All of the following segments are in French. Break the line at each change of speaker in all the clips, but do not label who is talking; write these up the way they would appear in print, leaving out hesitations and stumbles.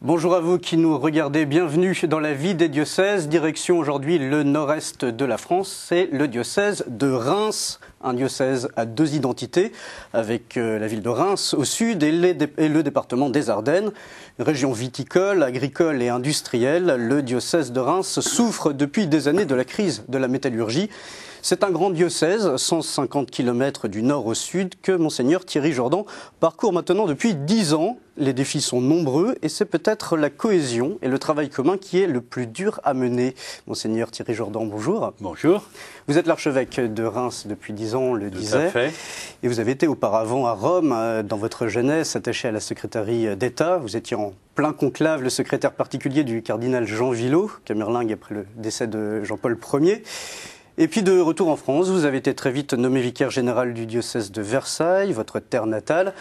Bonjour à vous qui nous regardez, bienvenue dans la vie des diocèses. Direction aujourd'hui le nord-est de la France, c'est le diocèse de Reims, un diocèse à deux identités, avec la ville de Reims au sud et le département des Ardennes. Une région viticole, agricole et industrielle, le diocèse de Reims souffre depuis des années de la crise de la métallurgie. C'est un grand diocèse, 150 km du nord au sud, que Monseigneur Thierry Jourdan parcourt maintenant depuis 10 ans. Les défis sont nombreux et c'est peut-être la cohésion et le travail commun qui est le plus dur à mener. Monseigneur Thierry Jourdan, bonjour.
Bonjour.
Vous êtes l'archevêque de Reims depuis 10 ans, on le disait.
Tout à fait.
Et vous avez été auparavant à Rome, dans votre jeunesse, attaché à la secrétaire d'État. Vous étiez en plein conclave, le secrétaire particulier du cardinal Jean Villot, camerlingue après le décès de Jean-Paul Ier. Et puis de retour en France, vous avez été très vite nommé vicaire général du diocèse de Versailles, votre terre natale,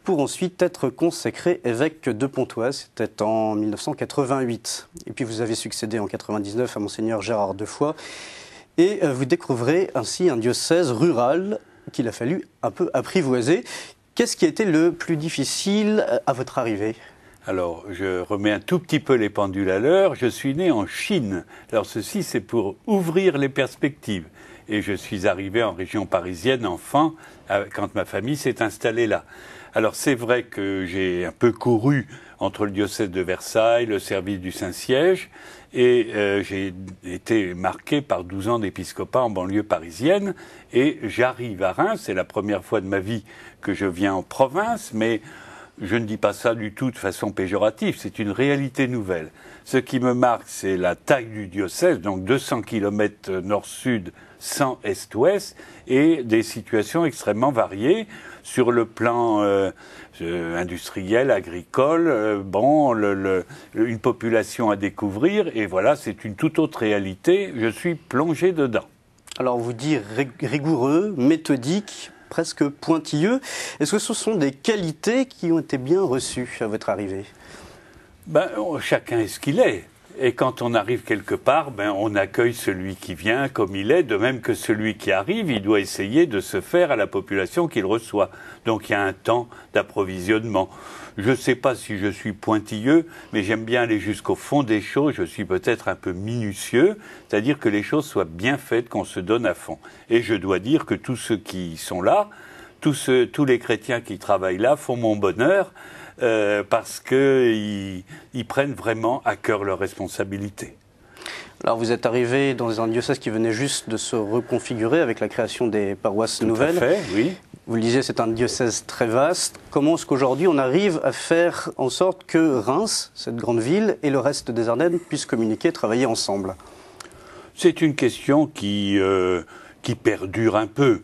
pour ensuite être consacré évêque de Pontoise, c'était en 1988. Et puis vous avez succédé en 1999 à Monseigneur Gérard Defoy, et vous découvrez ainsi un diocèse rural qu'il a fallu un peu apprivoiser. Qu'est-ce qui a été le plus difficile à votre arrivée ?
Alors, je remets un tout petit peu les pendules à l'heure. Je suis né en Chine. Alors, ceci, c'est pour ouvrir les perspectives. Et je suis arrivé en région parisienne, enfant, quand ma famille s'est installée là. Alors, c'est vrai que j'ai un peu couru entre le diocèse de Versailles, le service du Saint-Siège, et j'ai été marqué par 12 ans d'épiscopat en banlieue parisienne. Et j'arrive à Reims. C'est la première fois de ma vie que je viens en province, mais je ne dis pas ça du tout de façon péjorative, c'est une réalité nouvelle. Ce qui me marque, c'est la taille du diocèse, donc 200 km nord-sud, 100 est-ouest, et des situations extrêmement variées sur le plan industriel, agricole, une population à découvrir, et voilà, c'est une toute autre réalité, je suis plongé dedans.
Alors vous dites rigoureux, méthodique, presque pointilleux. Est-ce que ce sont des qualités qui ont été bien reçues à votre arrivée ?
Chacun est ce qu'il est. Et quand on arrive quelque part, on accueille celui qui vient comme il est, de même que celui qui arrive, il doit essayer de se faire à la population qu'il reçoit. Donc il y a un temps d'approvisionnement. Je ne sais pas si je suis pointilleux, mais j'aime bien aller jusqu'au fond des choses. Je suis peut-être un peu minutieux, c'est-à-dire que les choses soient bien faites, qu'on se donne à fond. Et je dois dire que tous ceux qui sont là, tous les chrétiens qui travaillent là font mon bonheur parce qu'ils prennent vraiment à cœur leurs responsabilités.
Alors vous êtes arrivé dans un diocèse qui venait juste de se reconfigurer avec la création des paroisses nouvelles.
Tout à fait, oui.
Vous le disiez, c'est un diocèse très vaste. Comment est-ce qu'aujourd'hui on arrive à faire en sorte que Reims, cette grande ville, et le reste des Ardennes puissent communiquer, travailler ensemble ?
C'est une question qui perdure un peu.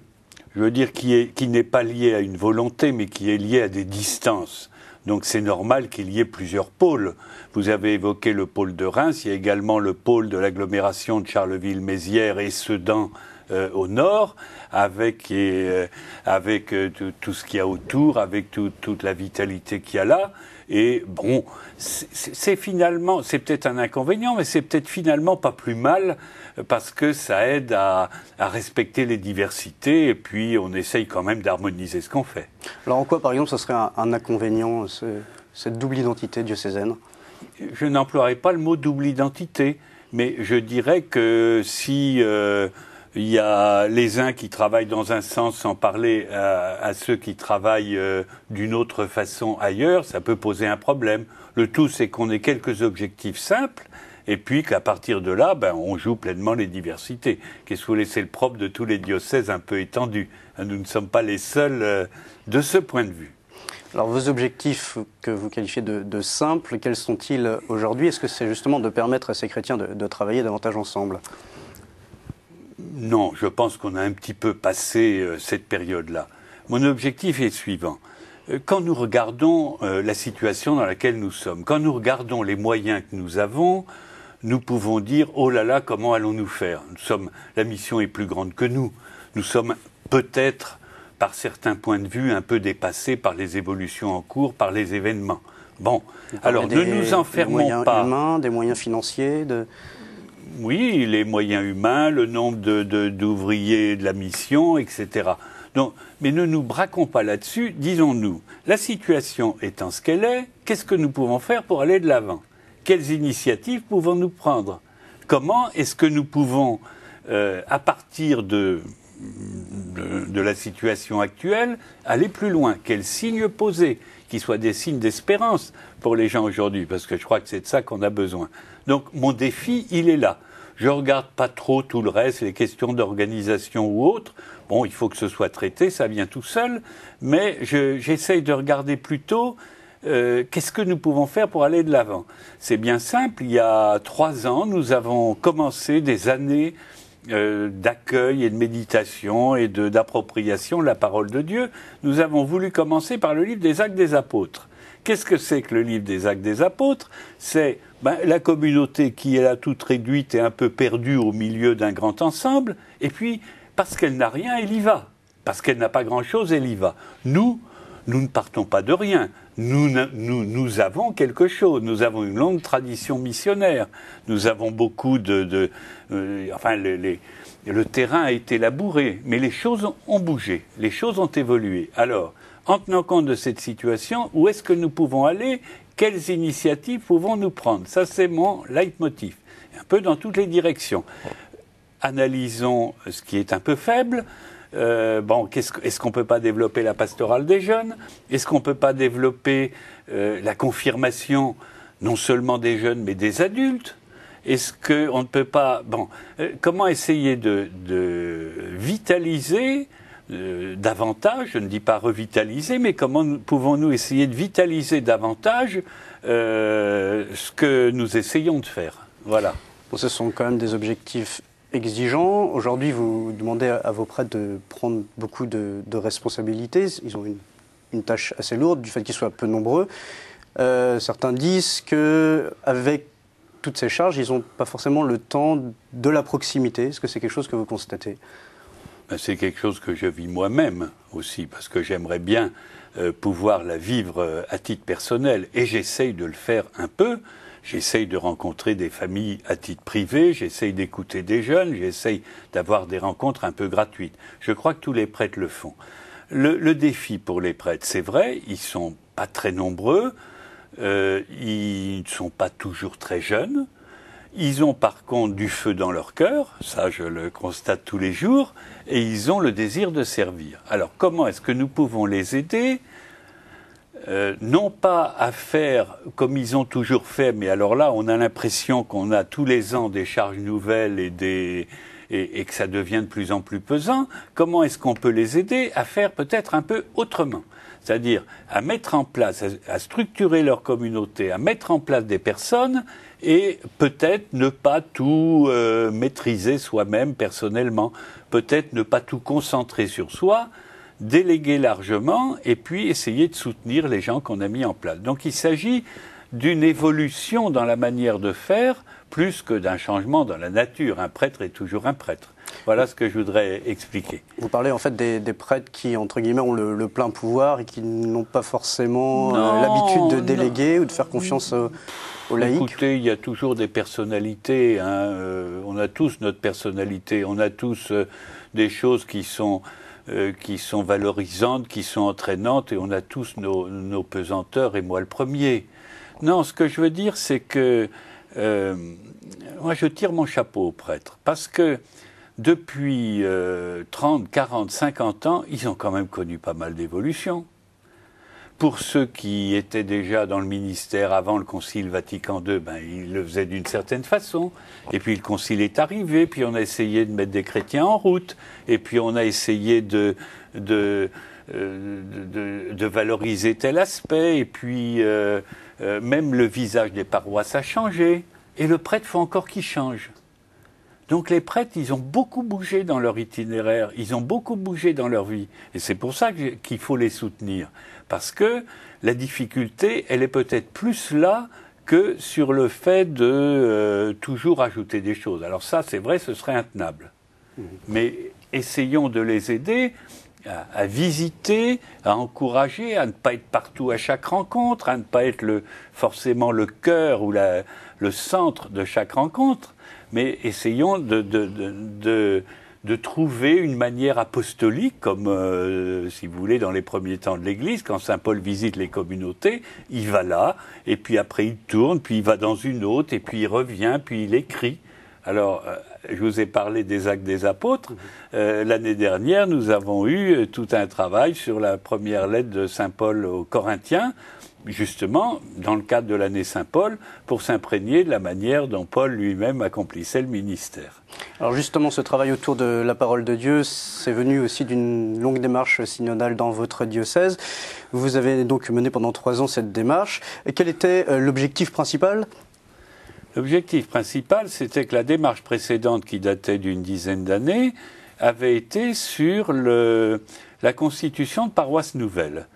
Je veux dire qui n'est pas liée à une volonté, mais qui est liée à des distances. Donc c'est normal qu'il y ait plusieurs pôles. Vous avez évoqué le pôle de Reims, il y a également le pôle de l'agglomération de Charleville-Mézières et Sedan au nord, avec tout ce qu'il y a autour, avec toute la vitalité qu'il y a là. Et bon, c'est peut-être un inconvénient, mais c'est peut-être finalement pas plus mal, parce que ça aide à respecter les diversités, et puis on essaye quand même d'harmoniser ce qu'on fait.
Alors en quoi, par exemple, ça serait un inconvénient, cette double identité diocésaine ?
Je n'emploierai pas le mot double identité, mais je dirais que si il y a les uns qui travaillent dans un sens sans parler à ceux qui travaillent d'une autre façon ailleurs, ça peut poser un problème. Le tout, c'est qu'on ait quelques objectifs simples, et puis qu'à partir de là, on joue pleinement les diversités. Qu'est-ce que vous voulez, c'est le propre de tous les diocèses un peu étendus. Nous ne sommes pas les seuls de ce point de vue.
Alors vos objectifs que vous qualifiez de simples, quels sont-ils aujourd'hui ? Est-ce que c'est justement de permettre à ces chrétiens de travailler davantage ensemble ?
Non, je pense qu'on a un petit peu passé cette période-là. Mon objectif est le suivant. Quand nous regardons la situation dans laquelle nous sommes, quand nous regardons les moyens que nous avons, nous pouvons dire « Oh là là, comment allons-nous faire ?» La mission est plus grande que nous. Nous sommes peut-être, par certains points de vue, un peu dépassés par les évolutions en cours, par les événements. Bon, alors ne nous enfermons pas.
Des moyens humains, des moyens financiers Oui,
les moyens humains, le nombre d'ouvriers de la mission, etc. Donc, mais ne nous braquons pas là-dessus, disons-nous, la situation étant ce qu'elle est, qu'est-ce que nous pouvons faire pour aller de l'avant? Quelles initiatives pouvons-nous prendre? Comment est-ce que nous pouvons, à partir de la situation actuelle, aller plus loin? Quels signes poser, qui soient des signes d'espérance pour les gens aujourd'hui? Parce que je crois que c'est de ça qu'on a besoin. Donc mon défi, il est là. Je ne regarde pas trop tout le reste, les questions d'organisation ou autres. Bon, il faut que ce soit traité, ça vient tout seul. Mais j'essaye de regarder plutôt qu'est-ce que nous pouvons faire pour aller de l'avant. C'est bien simple. Il y a 3 ans, nous avons commencé des années d'accueil et de méditation et d'appropriation de la parole de Dieu. Nous avons voulu commencer par le livre des Actes des Apôtres. Qu'est-ce que c'est que le livre des Actes des Apôtres? C'est la communauté qui est là toute réduite et un peu perdue au milieu d'un grand ensemble, et puis parce qu'elle n'a rien, elle y va. Parce qu'elle n'a pas grand-chose, elle y va. Nous ne partons pas de rien. Nous avons quelque chose. Nous avons une longue tradition missionnaire. Nous avons beaucoup le terrain a été labouré, mais les choses ont bougé, les choses ont évolué. Alors, en tenant compte de cette situation, où est-ce que nous pouvons aller? Quelles initiatives pouvons-nous prendre? Ça, c'est mon leitmotiv. Un peu dans toutes les directions. Analysons ce qui est un peu faible. Est-ce qu'on ne peut pas développer la pastorale des jeunes? Est-ce qu'on ne peut pas développer la confirmation non seulement des jeunes, mais des adultes? Est-ce qu'on ne peut pas... comment essayer de vitaliser davantage, je ne dis pas revitaliser, mais comment pouvons-nous essayer de vitaliser davantage ce que nous essayons de faire? Voilà.
Bon, ce sont quand même des objectifs exigeants. Aujourd'hui, vous demandez à vos prêtres de prendre beaucoup de responsabilités. Ils ont une tâche assez lourde du fait qu'ils soient peu nombreux. Certains disent qu'avec toutes ces charges, ils n'ont pas forcément le temps de la proximité. Est-ce que c'est quelque chose que vous constatez?
C'est quelque chose que je vis moi-même aussi, parce que j'aimerais bien pouvoir la vivre à titre personnel, et j'essaye de le faire un peu. J'essaye de rencontrer des familles à titre privé, j'essaye d'écouter des jeunes, j'essaye d'avoir des rencontres un peu gratuites. Je crois que tous les prêtres le font. Le défi pour les prêtres, c'est vrai, ils ne sont pas très nombreux, ils ne sont pas toujours très jeunes, ils ont par contre du feu dans leur cœur, ça je le constate tous les jours, et ils ont le désir de servir. Alors comment est-ce que nous pouvons les aider ? Non pas à faire comme ils ont toujours fait, mais alors là on a l'impression qu'on a tous les ans des charges nouvelles et que ça devient de plus en plus pesant. Comment est-ce qu'on peut les aider à faire peut-être un peu autrement ? C'est-à-dire à mettre en place, à structurer leur communauté, à mettre en place des personnes et peut-être ne pas tout maîtriser soi-même personnellement, peut-être ne pas tout concentrer sur soi, déléguer largement et puis essayer de soutenir les gens qu'on a mis en place. Donc il s'agit d'une évolution dans la manière de faire plus que d'un changement dans la nature. Un prêtre est toujours un prêtre. Voilà ce que je voudrais expliquer.
Vous parlez en fait des prêtres qui, entre guillemets, ont le plein pouvoir et qui n'ont pas forcément l'habitude de déléguer ou de faire confiance aux laïcs.
Écoutez, il y a toujours des personnalités. On a tous notre personnalité. On a tous des choses qui sont valorisantes, qui sont entraînantes, et on a tous nos pesanteurs, et moi le premier. Non, ce que je veux dire, c'est que moi je tire mon chapeau aux prêtres, parce que depuis 30, 40, 50 ans, ils ont quand même connu pas mal d'évolutions. Pour ceux qui étaient déjà dans le ministère avant le Concile Vatican II, ils le faisaient d'une certaine façon. Et puis le Concile est arrivé, puis on a essayé de mettre des chrétiens en route, et puis on a essayé de valoriser tel aspect, et puis même le visage des paroisses a changé. Et le prêtre, faut encore qu'il change. Donc les prêtres, ils ont beaucoup bougé dans leur itinéraire, ils ont beaucoup bougé dans leur vie. Et c'est pour ça qu'il faut les soutenir. Parce que la difficulté, elle est peut-être plus là que sur le fait de toujours ajouter des choses. Alors ça, c'est vrai, ce serait intenable. Mais essayons de les aider à visiter, à encourager, à ne pas être partout à chaque rencontre, à ne pas être forcément le cœur ou le centre de chaque rencontre. Mais essayons de de trouver une manière apostolique, comme, si vous voulez, dans les premiers temps de l'Église, quand saint Paul visite les communautés, il va là, et puis après il tourne, puis il va dans une autre, et puis il revient, puis il écrit. Alors, je vous ai parlé des Actes des Apôtres. L'année dernière, nous avons eu tout un travail sur la première lettre de saint Paul aux Corinthiens, justement, dans le cadre de l'année Saint-Paul, pour s'imprégner de la manière dont Paul lui-même accomplissait le ministère.
Alors justement, ce travail autour de la parole de Dieu, c'est venu aussi d'une longue démarche synodale dans votre diocèse. Vous avez donc mené pendant 3 ans cette démarche. Et quel était l'objectif principal ?
L'objectif principal, c'était que la démarche précédente, qui datait d'une dizaine d'années, avait été sur la constitution de paroisses nouvelles,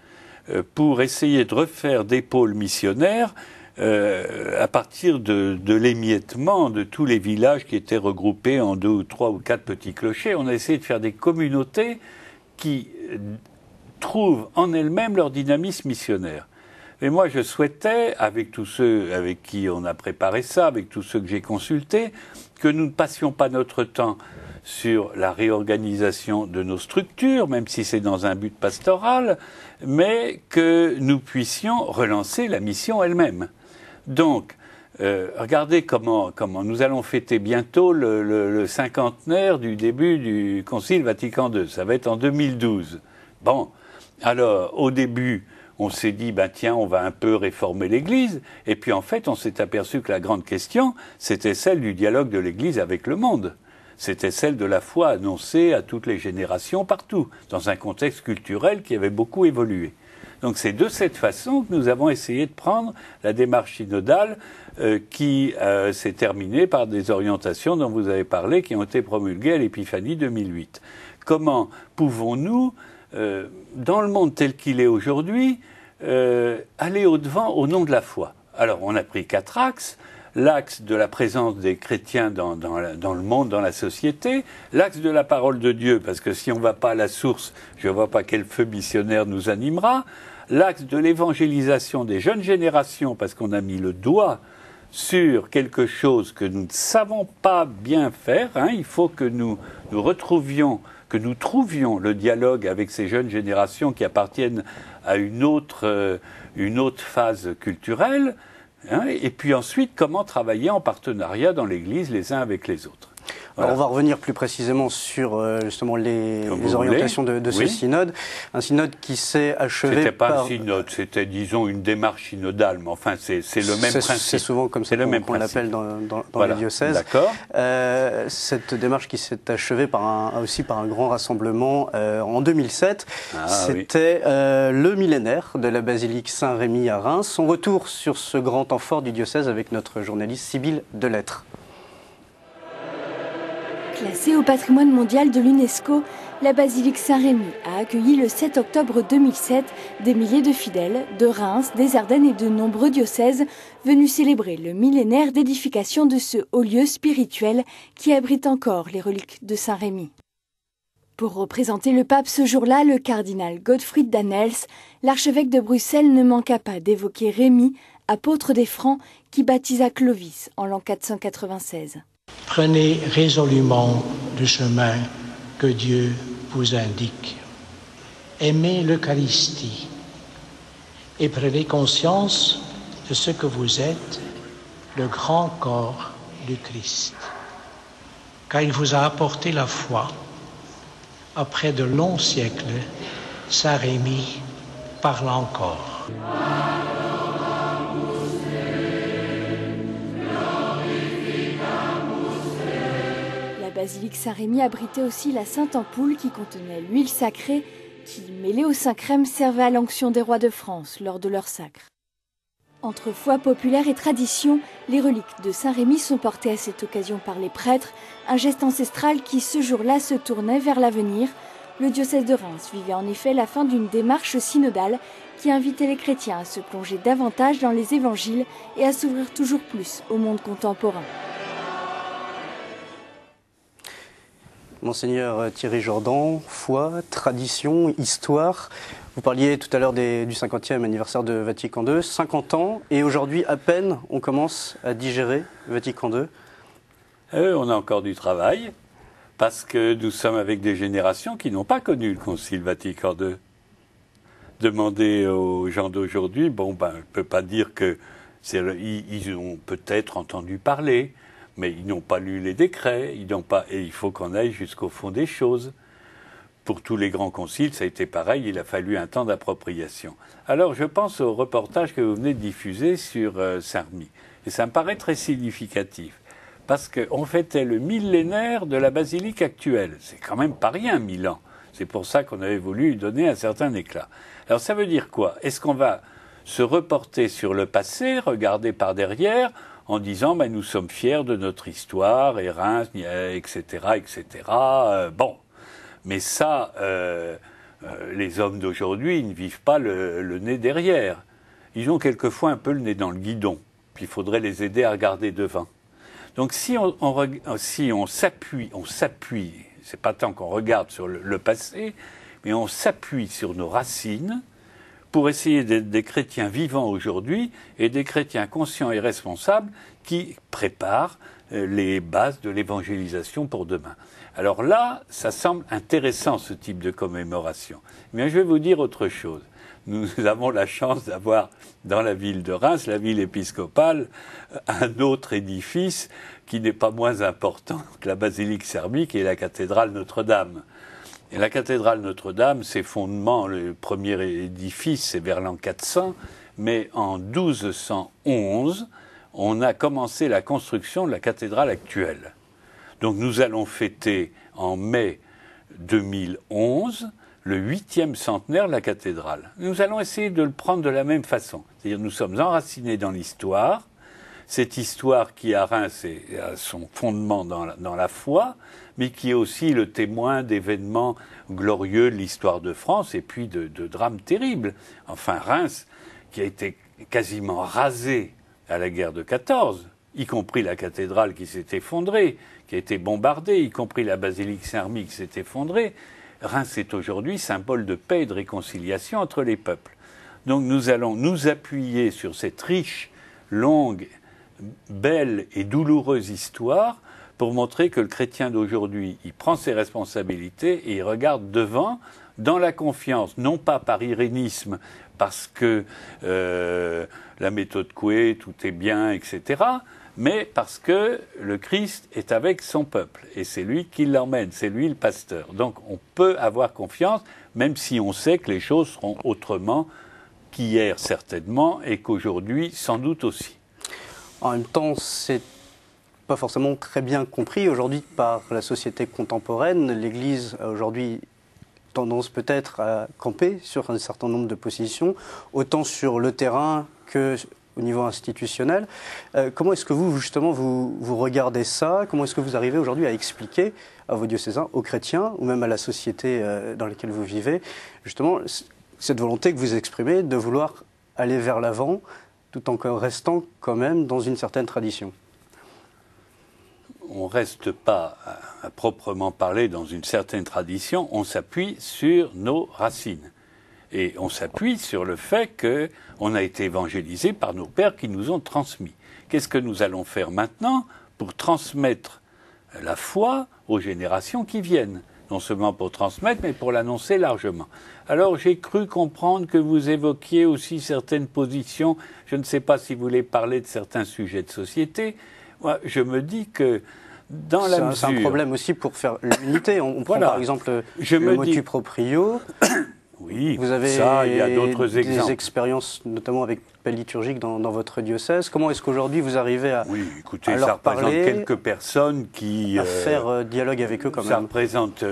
pour essayer de refaire des pôles missionnaires à partir de l'émiettement de tous les villages qui étaient regroupés en 2 ou 3 ou 4 petits clochers. On a essayé de faire des communautés qui trouvent en elles-mêmes leur dynamisme missionnaire. Et moi, je souhaitais, avec tous ceux avec qui on a préparé ça, avec tous ceux que j'ai consultés, que nous ne passions pas notre temps sur la réorganisation de nos structures, même si c'est dans un but pastoral, mais que nous puissions relancer la mission elle-même. Donc, regardez comment nous allons fêter bientôt le cinquantenaire du début du Concile Vatican II. Ça va être en 2012. Bon, alors, au début, on s'est dit, tiens, on va un peu réformer l'Église. Et puis, en fait, on s'est aperçu que la grande question, c'était celle du dialogue de l'Église avec le monde. C'était celle de la foi annoncée à toutes les générations partout, dans un contexte culturel qui avait beaucoup évolué. Donc c'est de cette façon que nous avons essayé de prendre la démarche synodale qui s'est terminée par des orientations dont vous avez parlé, qui ont été promulguées à l'Épiphanie 2008. Comment pouvons-nous, dans le monde tel qu'il est aujourd'hui, aller au-devant au nom de la foi ? Alors on a pris 4 axes. L'axe de la présence des chrétiens dans le monde, dans la société, l'axe de la parole de Dieu, parce que si on ne va pas à la source, je ne vois pas quel feu missionnaire nous animera, l'axe de l'évangélisation des jeunes générations, parce qu'on a mis le doigt sur quelque chose que nous ne savons pas bien faire, il faut que nous trouvions le dialogue avec ces jeunes générations qui appartiennent à une autre phase culturelle, et puis ensuite, comment travailler en partenariat dans l'Église les uns avec les autres. Voilà.
Alors on va revenir plus précisément sur justement les orientations de ce synode. Un synode qui s'est achevé
C'était pas un synode, c'était disons une démarche synodale, mais enfin c'est le même principe.
C'est souvent comme ça qu'on l'appelle dans
voilà.
les diocèses.
D'accord.
Cette démarche qui s'est achevée aussi par un grand rassemblement en 2007. C'était le millénaire de la basilique Saint-Rémy à Reims. Son retour sur ce grand temps fort du diocèse avec notre journaliste Sybille Delettre.
Classée au patrimoine mondial de l'UNESCO, la basilique Saint-Rémy a accueilli le 7 octobre 2007 des milliers de fidèles de Reims, des Ardennes et de nombreux diocèses venus célébrer le millénaire d'édification de ce haut lieu spirituel qui abrite encore les reliques de Saint-Rémy. Pour représenter le pape ce jour-là, le cardinal Gottfried Danels, l'archevêque de Bruxelles, ne manqua pas d'évoquer Rémy, apôtre des Francs, qui baptisa Clovis en l'an 496.
Prenez résolument le chemin que Dieu vous indique. Aimez l'Eucharistie et prenez conscience de ce que vous êtes, le grand corps du Christ. Car il vous a apporté la foi. Après de longs siècles, Saint-Rémy parle encore.
La basilique Saint-Rémy abritait aussi la Sainte Ampoule qui contenait l'huile sacrée qui, mêlée au Saint-Crème, servait à l'onction des rois de France lors de leur sacre. Entre foi populaire et tradition, les reliques de Saint-Rémy sont portées à cette occasion par les prêtres, un geste ancestral qui ce jour-là se tournait vers l'avenir. Le diocèse de Reims vivait en effet la fin d'une démarche synodale qui invitait les chrétiens à se plonger davantage dans les évangiles et à s'ouvrir toujours plus au monde contemporain.
Monseigneur Thierry Jordan, foi, tradition, histoire. Vous parliez tout à l'heure du 50e anniversaire de Vatican II, 50 ans, et aujourd'hui à peine on commence à digérer Vatican II.
On a encore du travail. Parce que nous sommes avec des générations qui n'ont pas connu le Concile Vatican II. Demander aux gens d'aujourd'hui, on ne peut pas dire que ils ont peut-être entendu parler, mais ils n'ont pas lu les décrets, et il faut qu'on aille jusqu'au fond des choses. Pour tous les grands conciles, ça a été pareil, il a fallu un temps d'appropriation. Alors je pense au reportage que vous venez de diffuser sur Saint-Remy, et ça me paraît très significatif, parce qu'on fêtait le millénaire de la basilique actuelle. C'est quand même pas rien, 1000 ans. C'est pour ça qu'on avait voulu lui donner un certain éclat. Alors ça veut dire quoi? Est-ce qu'on va se reporter sur le passé, regarder par derrière, en disant nous sommes fiers de notre histoire, et Reims, etc., etc. Bon, mais ça, les hommes d'aujourd'hui, ils ne vivent pas le nez derrière. Ils ont quelquefois un peu le nez dans le guidon. Puis il faudrait les aider à regarder devant. Donc si on s'appuie, c'est pas tant qu'on regarde sur le passé, mais on s'appuie sur nos racines pour essayer d'être des chrétiens vivants aujourd'hui et des chrétiens conscients et responsables qui préparent les bases de l'évangélisation pour demain. Alors là, ça semble intéressant ce type de commémoration. Mais je vais vous dire autre chose. Nous avons la chance d'avoir dans la ville de Reims, la ville épiscopale, un autre édifice qui n'est pas moins important que la basilique Saint-Remy, qui est la cathédrale Notre-Dame. Et la cathédrale Notre-Dame, ses fondements, le premier édifice, c'est vers l'an 400, mais en 1211, on a commencé la construction de la cathédrale actuelle. Donc nous allons fêter en mai 2011 le 8e centenaire de la cathédrale. Nous allons essayer de le prendre de la même façon. C'est-à-dire nous sommes enracinés dans l'histoire, cette histoire qui à Reims a son fondement dans la foi, mais qui est aussi le témoin d'événements glorieux de l'histoire de France et puis de drames terribles. Enfin, Reims, qui a été quasiment rasé à la guerre de 14, y compris la cathédrale qui s'est effondrée, qui a été bombardée, y compris la basilique Saint-Remy qui s'est effondrée. Reims est aujourd'hui symbole de paix et de réconciliation entre les peuples. Donc nous allons nous appuyer sur cette riche, longue, belle et douloureuse histoire pour montrer que le chrétien d'aujourd'hui, il prend ses responsabilités et il regarde devant dans la confiance, non pas par irénisme, parce que la méthode Coué, tout est bien, etc., mais parce que le Christ est avec son peuple, et c'est lui qui l'emmène, c'est lui le pasteur. Donc on peut avoir confiance, même si on sait que les choses seront autrement qu'hier certainement, et qu'aujourd'hui sans doute aussi.
En même temps, c'est pas forcément très bien compris aujourd'hui par la société contemporaine. L'Église a aujourd'hui tendance peut-être à camper sur un certain nombre de positions, autant sur le terrain que au niveau institutionnel. Comment est-ce que vous, justement, vous regardez ça? Comment est-ce que vous arrivez aujourd'hui à expliquer à vos diocésains, aux chrétiens, ou même à la société dans laquelle vous vivez, justement, cette volonté que vous exprimez de vouloir aller vers l'avant, tout en restant quand même dans une certaine tradition?
On ne reste pas, à proprement parler, dans une certaine tradition, on s'appuie sur nos racines. Et on s'appuie sur le fait qu'on a été évangélisé par nos pères qui nous ont transmis. Qu'est-ce que nous allons faire maintenant pour transmettre la foi aux générations qui viennent? Non seulement pour transmettre, mais pour l'annoncer largement. Alors j'ai cru comprendre que vous évoquiez aussi certaines positions. Je ne sais pas si vous voulez parler de certains sujets de société. Moi, je me dis que dans la mesure...
C'est un problème aussi pour faire l'unité. On prend par exemple
le
motu proprio.
Oui,
vous avez
ça, il y a d'autres exemples.
Des expériences, notamment avec Pelle liturgique dans votre diocèse. Comment est-ce qu'aujourd'hui vous arrivez à,
oui, écoutez,
à leur
ça représente
parler,
quelques personnes qui...
à faire dialogue avec eux quand
ça
même.
représente...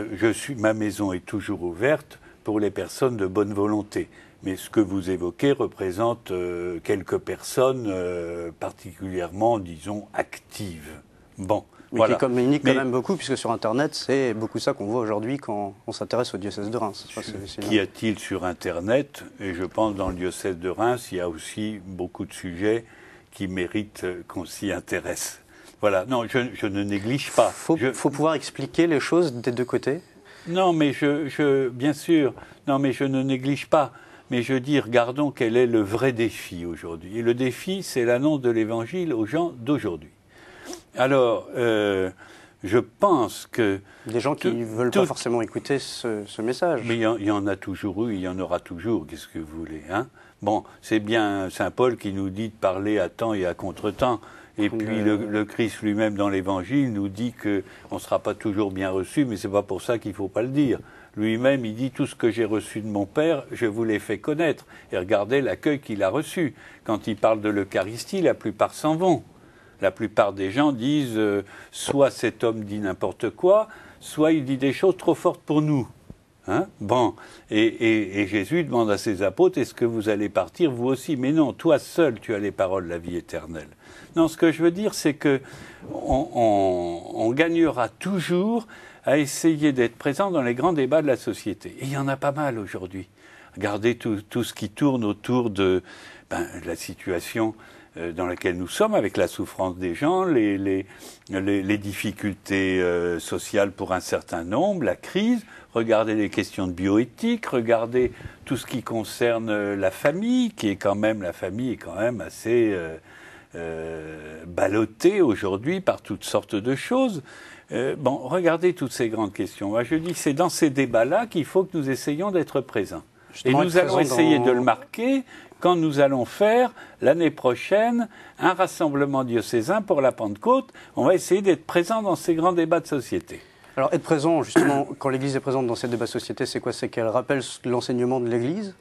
ma maison est toujours ouverte pour les personnes de bonne volonté. Mais ce que vous évoquez représente quelques personnes particulièrement, disons, actives. Bon.
Mais
voilà.
qui communiquent quand même beaucoup, puisque sur Internet, c'est beaucoup ça qu'on voit aujourd'hui quand on s'intéresse au diocèse de Reims.
Qu'y a-t-il sur Internet? Et je pense dans le diocèse de Reims, il y a aussi beaucoup de sujets qui méritent qu'on s'y intéresse. Voilà, non, je ne néglige pas.
Il faut pouvoir expliquer les choses des deux côtés.
Non, mais bien sûr, non, mais je ne néglige pas. Mais je dis, regardons quel est le vrai défi aujourd'hui. Et le défi, c'est l'annonce de l'Évangile aux gens d'aujourd'hui. Alors, Je pense que...
Des gens qui ne veulent pas forcément écouter ce message.
Mais il y en a toujours eu, il y en aura toujours, qu'est-ce que vous voulez, hein? Bon, c'est bien Saint Paul qui nous dit de parler à temps et à contre-temps. Et puis le Christ lui-même dans l'Évangile nous dit qu'on ne sera pas toujours bien reçu, mais c'est pas pour ça qu'il ne faut pas le dire. Lui-même, il dit « Tout ce que j'ai reçu de mon Père, je vous l'ai fait connaître ». Et regardez l'accueil qu'il a reçu. Quand il parle de l'Eucharistie, la plupart s'en vont. La plupart des gens disent soit cet homme dit n'importe quoi, soit il dit des choses trop fortes pour nous. Hein? Bon, et Jésus demande à ses apôtres, est-ce que vous allez partir vous aussi? Mais non, toi seul tu as les paroles de la vie éternelle. Non, ce que je veux dire, c'est que on gagnera toujours à essayer d'être présent dans les grands débats de la société. Et il y en a pas mal aujourd'hui. Regardez tout ce qui tourne autour de la situation dans laquelle nous sommes, avec la souffrance des gens, les difficultés sociales pour un certain nombre, la crise. Regardez les questions de bioéthique, regardez tout ce qui concerne la famille, la famille est quand même assez ballottée aujourd'hui par toutes sortes de choses. Regardez toutes ces grandes questions. Moi, je dis, c'est dans ces débats-là qu'il faut que nous essayions d'être présents. Justement, et nous allons essayer de le marquer quand nous allons faire, l'année prochaine, un rassemblement diocésain pour la Pentecôte. On va essayer d'être présents dans ces grands débats de société.
Alors, être présent, justement, quand l'Église est présente dans ces débats de société, c'est quoi? C'est qu'elle rappelle l'enseignement de l'Église?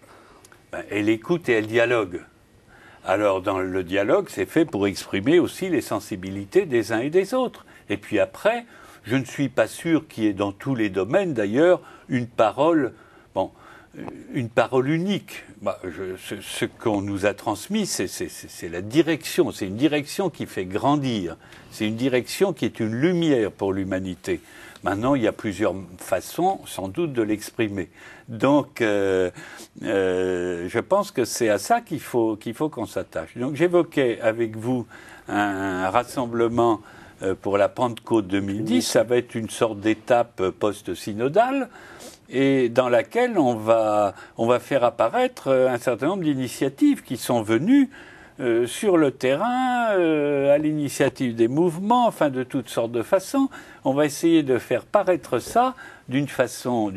Elle écoute et elle dialogue. Alors, dans le dialogue, c'est fait pour exprimer aussi les sensibilités des uns et des autres. Et puis après, je ne suis pas sûr qu'il y ait dans tous les domaines, d'ailleurs, une parole unique. Ce qu'on nous a transmis, c'est la direction. C'est une direction qui fait grandir. C'est une direction qui est une lumière pour l'humanité. Maintenant, il y a plusieurs façons, sans doute, de l'exprimer. Donc, je pense que c'est à ça qu'il faut qu'on s'attache. Donc, j'évoquais avec vous un rassemblement pour la Pentecôte 2010. Ça va être une sorte d'étape post-synodale, et dans laquelle on va faire apparaître un certain nombre d'initiatives qui sont venues sur le terrain, à l'initiative des mouvements, enfin de toutes sortes de façons. On va essayer de faire paraître ça d'une façon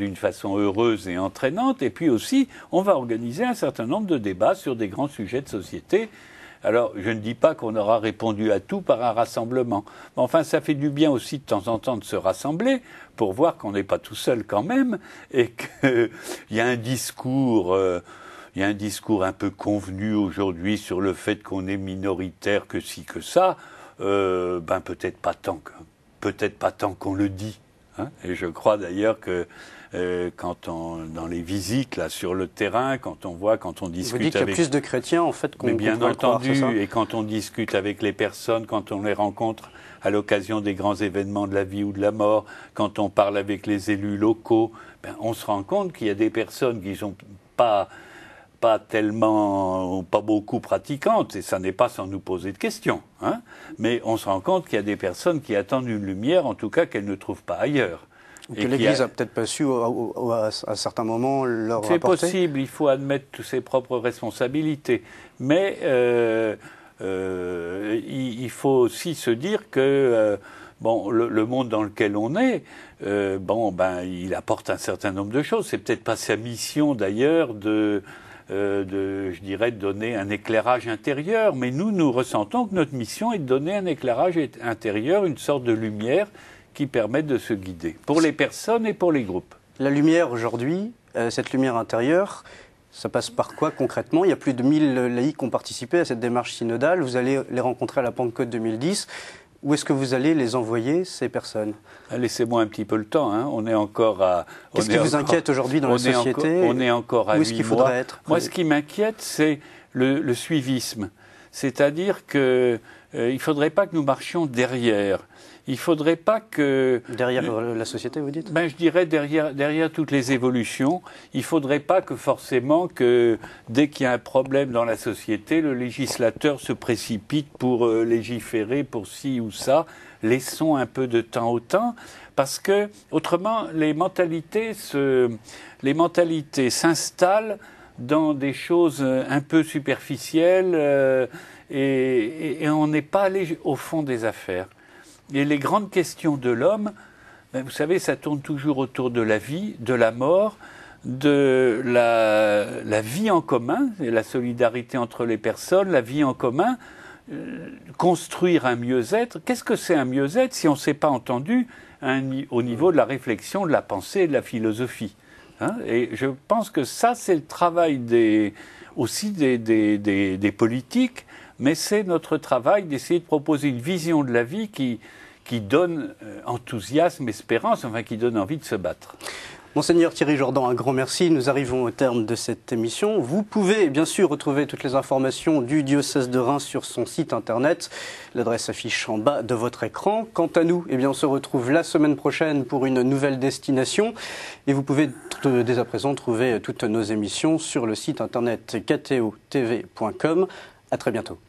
heureuse et entraînante, et puis aussi on va organiser un certain nombre de débats sur des grands sujets de société. Alors, je ne dis pas qu'on aura répondu à tout par un rassemblement. Mais enfin, ça fait du bien aussi de temps en temps de se rassembler pour voir qu'on n'est pas tout seul quand même et qu'il y a un discours un peu convenu aujourd'hui sur le fait qu'on est minoritaire, que ci, que ça. Peut-être pas tant qu'on le dit. Hein. Et je crois d'ailleurs que dans les visites là sur le terrain, quand on discute,
vous dites qu'il y a plus de chrétiens en fait qu'on
bien
pourrait
entendu,
le croire,
et quand on discute avec les personnes, quand on les rencontre à l'occasion des grands événements de la vie ou de la mort, quand on parle avec les élus locaux, on se rend compte qu'il y a des personnes qui sont pas beaucoup pratiquantes, et ça n'est pas sans nous poser de questions, hein, mais on se rend compte qu'il y a des personnes qui attendent une lumière, en tout cas qu'elles ne trouvent pas ailleurs.
Que l'Église n'a peut-être pas su à certains moments leur apporter.
C'est possible, il faut admettre toutes ses propres responsabilités, mais il faut aussi se dire que le monde dans lequel on est, il apporte un certain nombre de choses. C'est peut-être pas sa mission d'ailleurs de donner un éclairage intérieur, mais nous ressentons que notre mission est de donner un éclairage intérieur, une sorte de lumière qui permettent de se guider, pour les personnes et pour les groupes.
La lumière aujourd'hui, cette lumière intérieure, ça passe par quoi concrètement? Il y a plus de 1000 laïcs qui ont participé à cette démarche synodale. Vous allez les rencontrer à la Pentecôte 2010. Où est-ce que vous allez les envoyer, ces personnes?
Laissez-moi un petit peu le temps. Hein. On est encore à...
Qu'est-ce qui vous inquiète aujourd'hui dans la société?
On est encore à 8 mois.
Où est-ce qu'il faudrait être?
Moi, ce qui m'inquiète, c'est le suivisme. C'est-à-dire qu'il ne faudrait pas que nous marchions derrière. Il ne faudrait pas que...
Derrière la société, vous dites?
Je dirais derrière toutes les évolutions. Il ne faudrait pas que forcément que dès qu'il y a un problème dans la société, le législateur se précipite pour légiférer pour ci ou ça. Laissons un peu de temps au temps, parce que autrement les mentalités s'installent dans des choses un peu superficielles et on n'est pas allé au fond des affaires. Et les grandes questions de l'homme, vous savez, ça tourne toujours autour de la vie, de la mort, de la vie en commun, et la solidarité entre les personnes, la vie en commun, construire un mieux-être. Qu'est-ce que c'est un mieux-être si on ne s'est pas entendu au niveau de la réflexion, de la pensée et de la philosophie, hein? Et je pense que ça, c'est le travail aussi des politiques, mais c'est notre travail d'essayer de proposer une vision de la vie qui donne enthousiasme, espérance, enfin qui donne envie de se battre.
Monseigneur Thierry Jourdan, un grand merci. Nous arrivons au terme de cette émission. Vous pouvez bien sûr retrouver toutes les informations du diocèse de Reims sur son site internet. L'adresse affiche en bas de votre écran. Quant à nous, eh bien, on se retrouve la semaine prochaine pour une nouvelle destination. Et vous pouvez dès à présent trouver toutes nos émissions sur le site internet ktotv.com. À très bientôt.